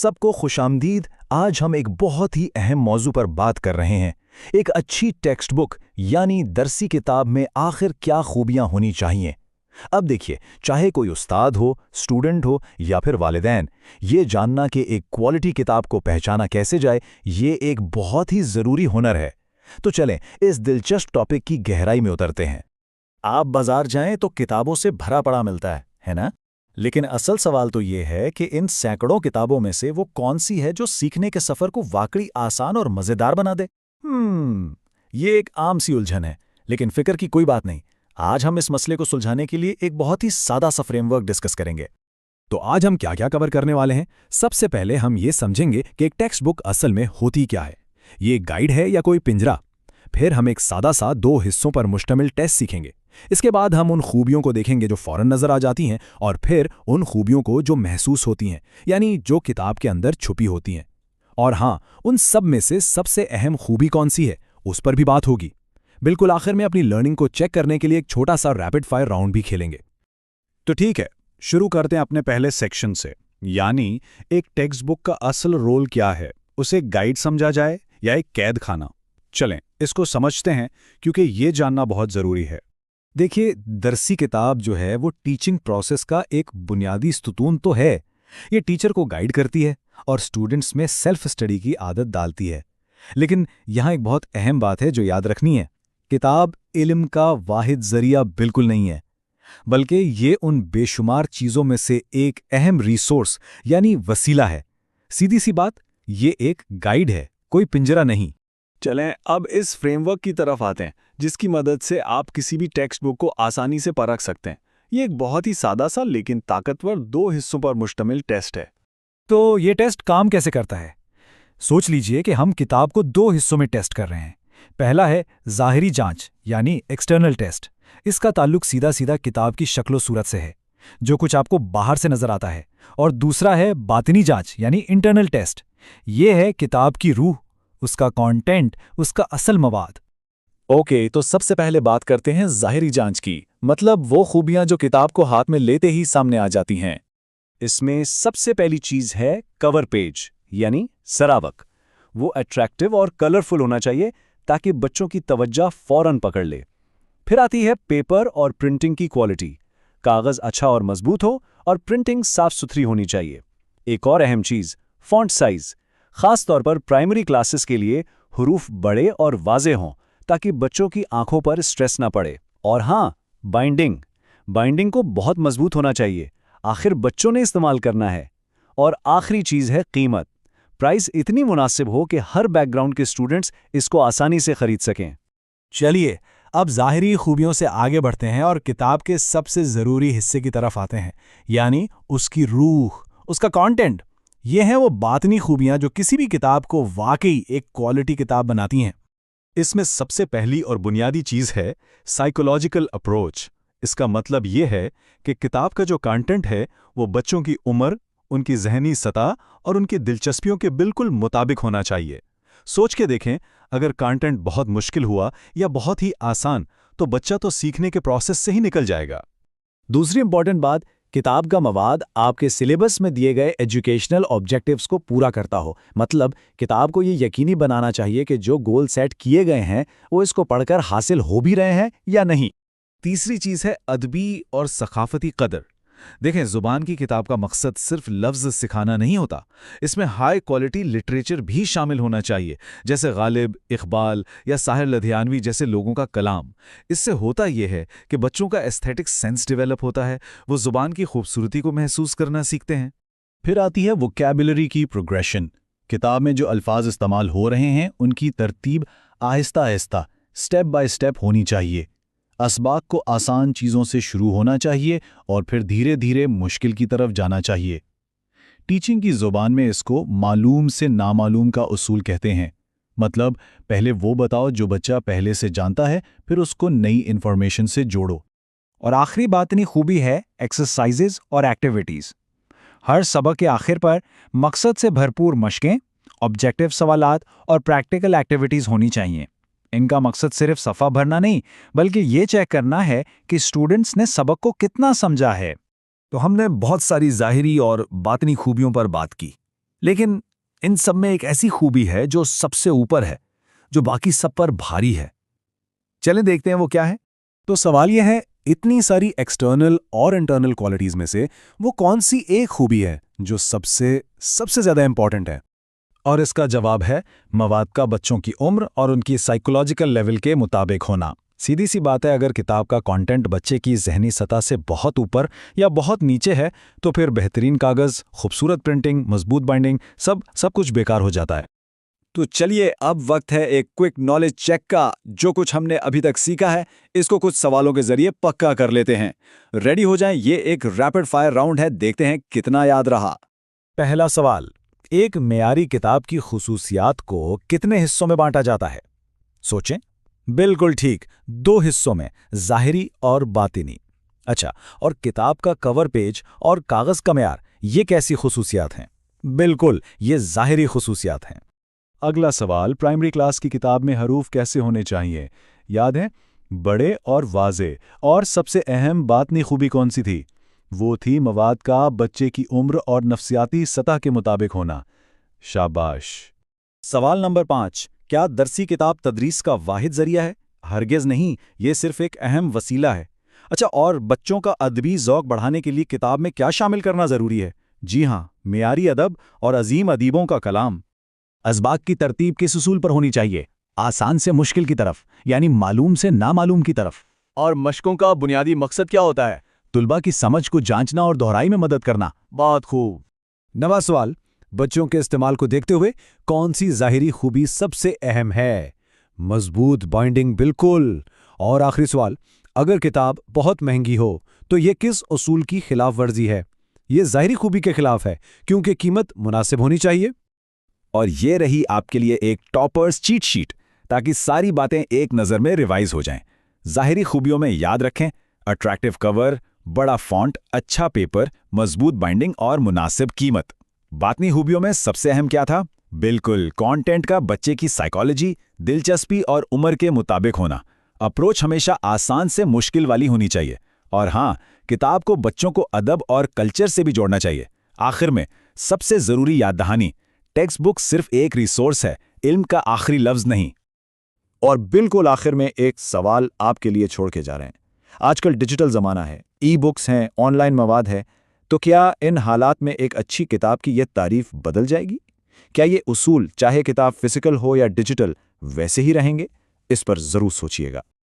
सबको खुशामदीद। आज हम एक बहुत ही अहम मौजू पर बात कर रहे हैं। एक अच्छी टेक्स्ट बुक यानी दरसी किताब में आखिर क्या खूबियां होनी चाहिए। अब देखिए, चाहे कोई उस्ताद हो, स्टूडेंट हो या फिर वालिदैन, ये जानना कि एक क्वालिटी किताब को पहचाना कैसे जाए, ये एक बहुत ही ज़रूरी हुनर है। तो चलें इस दिलचस्प टॉपिक की गहराई में उतरते हैं। आप बाजार जाएं तो किताबों से भरा पड़ा मिलता है ना? लेकिन असल सवाल तो ये है कि इन सैकड़ों किताबों में से वो कौन सी है जो सीखने के सफ़र को वाकई आसान और मज़ेदार बना दे। ये एक आम सी उलझन है, लेकिन फिक्र की कोई बात नहीं। आज हम इस मसले को सुलझाने के लिए एक बहुत ही सादा सा फ्रेमवर्क डिस्कस करेंगे। तो आज हम क्या क्या कवर करने वाले हैं। सबसे पहले हम ये समझेंगे कि एक टेक्स्ट बुक असल में होती क्या है। ये एक गाइड है या कोई पिंजरा। फिर हम एक सादा सा 2 हिस्सों पर मुश्तमिल टेस्ट सीखेंगे। इसके बाद हम उन खूबियों को देखेंगे जो फौरन नजर आ जाती हैं, और फिर उन खूबियों को जो महसूस होती हैं, यानी जो किताब के अंदर छुपी होती हैं। और हाँ, उन सब में से सबसे अहम खूबी कौन सी है, उस पर भी बात होगी। बिल्कुल आखिर में अपनी लर्निंग को चेक करने के लिए एक छोटा सा रैपिड फायर राउंड भी खेलेंगे। तो ठीक है, शुरू करते हैं अपने पहले सेक्शन से, यानी एक टेक्स्ट बुक का असल रोल क्या है। उसे एक गाइड समझा जाए या एक कैद खाना। चलें इसको समझते हैं, क्योंकि ये जानना बहुत ज़रूरी है। देखिए, दरसी किताब जो है वो टीचिंग प्रोसेस का एक बुनियादी स्तून तो है। ये टीचर को गाइड करती है और स्टूडेंट्स में सेल्फ स्टडी की आदत डालती है। लेकिन यहाँ एक बहुत अहम बात है जो याद रखनी है। किताब इल्म का वाहिद जरिया बिल्कुल नहीं है, बल्कि ये उन बेशुमार चीज़ों में से एक अहम रिसोर्स यानी वसीला है। सीधी सी बात, ये एक गाइड है, कोई पिंजरा नहीं। चलें अब इस फ्रेमवर्क की तरफ आते हैं, जिसकी मदद से आप किसी भी टेक्स्ट बुक को आसानी से परख सकते हैं। ये एक बहुत ही सादा सा लेकिन ताकतवर 2 हिस्सों पर मुश्तमिल टेस्ट है। तो ये टेस्ट काम कैसे करता है? सोच लीजिए कि हम किताब को 2 हिस्सों में टेस्ट कर रहे हैं। पहला है ज़ाहिरी जांच यानी एक्सटर्नल टेस्ट। इसका ताल्लुक सीधा सीधा किताब की शक्लो सूरत से है, जो कुछ आपको बाहर से नजर आता है। और दूसरा है बातिनी जांच यानी इंटरनल टेस्ट। ये है किताब की रूह, उसका कंटेंट, उसका असल मवाद। ओके, तो सबसे पहले बात करते हैं ज़ाहिरी जांच की, मतलब वो खूबियां जो किताब को हाथ में लेते ही सामने आ जाती हैं। इसमें सबसे पहली चीज़ है कवर पेज यानी सरावक। वो अट्रैक्टिव और कलरफुल होना चाहिए ताकि बच्चों की तवज्जो फौरन पकड़ ले। फिर आती है पेपर और प्रिंटिंग की क्वालिटी। कागज़ अच्छा और मजबूत हो और प्रिंटिंग साफ सुथरी होनी चाहिए। एक और अहम चीज़, फॉन्ट साइज़। ख़ास तौर पर प्राइमरी क्लासेस के लिए हरूफ बड़े और वाज़े हों ताकि बच्चों की आंखों पर स्ट्रेस ना पड़े। और हाँ, बाइंडिंग को बहुत मजबूत होना चाहिए, आखिर बच्चों ने इस्तेमाल करना है। और आखिरी चीज़ है कीमत। प्राइस इतनी मुनासिब हो कि हर बैकग्राउंड के स्टूडेंट्स इसको आसानी से खरीद सकें। चलिए अब ज़ाहिरी खूबियों से आगे बढ़ते हैं और किताब के सबसे ज़रूरी हिस्से की तरफ आते हैं, यानी उसकी रूह, उसका कंटेंट। ये हैं वो बातनी खूबियां जो किसी भी किताब को वाकई एक क्वालिटी किताब बनाती हैं। इसमें सबसे पहली और बुनियादी चीज़ है साइकोलॉजिकल अप्रोच। इसका मतलब ये है कि किताब का जो कंटेंट है वो बच्चों की उम्र, उनकी जहनी सतह और उनकी दिलचस्पियों के बिल्कुल मुताबिक होना चाहिए। सोच के देखें, अगर कंटेंट बहुत मुश्किल हुआ या बहुत ही आसान, तो बच्चा तो सीखने के प्रोसेस से ही निकल जाएगा। दूसरी इंपॉर्टेंट बात, किताब का मवाद आपके सिलेबस में दिए गए एजुकेशनल ऑब्जेक्टिव्स को पूरा करता हो। मतलब किताब को ये यकीनी बनाना चाहिए कि जो गोल सेट किए गए हैं वो इसको पढ़कर हासिल हो भी रहे हैं या नहीं। तीसरी चीज़ है अदबी और सकाफती कदर। देखें, ज़ुबान की किताब का मकसद सिर्फ लफ्ज़ सिखाना नहीं होता, इसमें हाई क्वालिटी लिटरेचर भी शामिल होना चाहिए, जैसे गालिब, इकबाल या साहिर लुधियानवी जैसे लोगों का कलाम। इससे होता यह है कि बच्चों का एस्थेटिक सेंस डेवलप होता है, वो ज़ुबान की खूबसूरती को महसूस करना सीखते हैं। फिर आती है वोकैबुलरी की प्रोग्रेशन। किताब में जो अल्फाज इस्तेमाल हो रहे हैं उनकी तरतीब Aahista Aahista, step by step होनी चाहिए। असबाक को आसान चीज़ों से शुरू होना चाहिए और फिर धीरे धीरे मुश्किल की तरफ जाना चाहिए। टीचिंग की ज़ुबान में इसको मालूम से नामालूम का उसूल कहते हैं। मतलब पहले वो बताओ जो बच्चा पहले से जानता है, फिर उसको नई इन्फॉर्मेशन से जोड़ो। और आखिरी बातनी खूबी है एक्सरसाइजेज और एक्टिविटीज़। हर सबक के आखिर पर मकसद से भरपूर मशकें, ऑब्जेक्टिव सवालात और प्रैक्टिकल एक्टिविटीज़ होनी चाहिए। इनका मकसद सिर्फ सफ़ा भरना नहीं, बल्कि ये चेक करना है कि स्टूडेंट्स ने सबक को कितना समझा है। तो हमने बहुत सारी ज़ाहिरी और बातनी खूबियों पर बात की। लेकिन इन सब में एक ऐसी खूबी है जो सबसे ऊपर है, जो बाकी सब पर भारी है। चलें देखते हैं वो क्या है। तो सवाल यह है, इतनी सारी एक्सटर्नल और इंटरनल क्वालिटीज में से वो कौन सी एक खूबी है जो सबसे ज्यादा इंपॉर्टेंट है? और इसका जवाब है मवाद का बच्चों की उम्र और उनकी साइकोलॉजिकल लेवल के मुताबिक होना। सीधी सी बात है, अगर किताब का कंटेंट बच्चे की ज़हनी सतह से बहुत ऊपर या बहुत नीचे है तो फिर बेहतरीन कागज़, खूबसूरत प्रिंटिंग, मजबूत बाइंडिंग, सब कुछ बेकार हो जाता है। तो चलिए अब वक्त है एक क्विक नॉलेज चेक का। जो कुछ हमने अभी तक सीखा है इसको कुछ सवालों के जरिए पक्का कर लेते हैं। रेडी हो जाएं, ये एक रैपिड फायर राउंड है, देखते हैं कितना याद रहा। पहला सवाल, एक मेयारी किताब की खुसूसियात को कितने हिस्सों में बांटा जाता है? सोचें। बिल्कुल ठीक, 2 हिस्सों में, ज़ाहिरी और बातिनी। अच्छा, और किताब का कवर पेज और कागज़ का मेयार, ये कैसी खुसूसियात हैं? बिल्कुल, ये ज़ाहिरी खुसूसियात हैं। अगला सवाल, प्राइमरी क्लास की किताब में हरूफ कैसे होने चाहिए? याद है, बड़े और वाज़े। और सबसे अहम बातनी खूबी कौन सी थी? वो थी मवाद का बच्चे की उम्र और नफ्सियाती सतह के मुताबिक होना। शाबाश। सवाल नंबर 5, क्या दरसी किताब तदरीस का वाहिद जरिया है? हरगिज़ नहीं, ये सिर्फ एक अहम वसीला है। अच्छा, और बच्चों का अदबी ज़ौक़ बढ़ाने के लिए किताब में क्या शामिल करना ज़रूरी है? जी हाँ, मेयारी अदब और अजीम अदीबों का कलाम। अस्बाक की तरतीब किस उसूल पर होनी चाहिए? आसान से मुश्किल की तरफ, यानी मालूम से नामालूम की तरफ। और मशकों का बुनियादी मकसद क्या होता है? तुलबा की समझ को जांचना और दोहराई में मदद करना। बहुत खूब। नवा सवाल, बच्चों के इस्तेमाल को देखते हुए कौन सी ज़ाहिरी खूबी सबसे अहम है? मजबूत बाइंडिंग, बिल्कुल। और आखिरी सवाल, अगर किताब बहुत महंगी हो तो ये किस उसूल की खिलाफ वर्जी है? ये ज़ाहिरी खूबी के खिलाफ है क्योंकि कीमत मुनासिब होनी चाहिए। और ये रही आपके लिए एक टॉपर्स चीट शीट, ताकि सारी बातें एक नज़र में रिवाइज हो जाएं। ज़ाहिरी खूबियों में याद रखें, अट्रैक्टिव कवर, बड़ा फॉन्ट, अच्छा पेपर, मजबूत बाइंडिंग और मुनासिब कीमत। बातनी खूबियों में सबसे अहम क्या था? बिल्कुल, कंटेंट का बच्चे की साइकोलॉजी, दिलचस्पी और उम्र के मुताबिक होना। अप्रोच हमेशा आसान से मुश्किल वाली होनी चाहिए। और हाँ, किताब को बच्चों को अदब और कल्चर से भी जोड़ना चाहिए। आखिर में सबसे ज़रूरी याद दहानी, टेक्स्ट बुक सिर्फ एक रिसोर्स है, इल्म का आखिरी लफ्ज़ नहीं। और बिल्कुल आखिर में एक सवाल आपके लिए छोड़ के जा रहे हैं। आजकल डिजिटल ज़माना है, ई बुक्स हैं, ऑनलाइन मवाद है, तो क्या इन हालात में एक अच्छी किताब की यह तारीफ बदल जाएगी? क्या ये उसूल, चाहे किताब फिजिकल हो या डिजिटल, वैसे ही रहेंगे? इस पर ज़रूर सोचिएगा।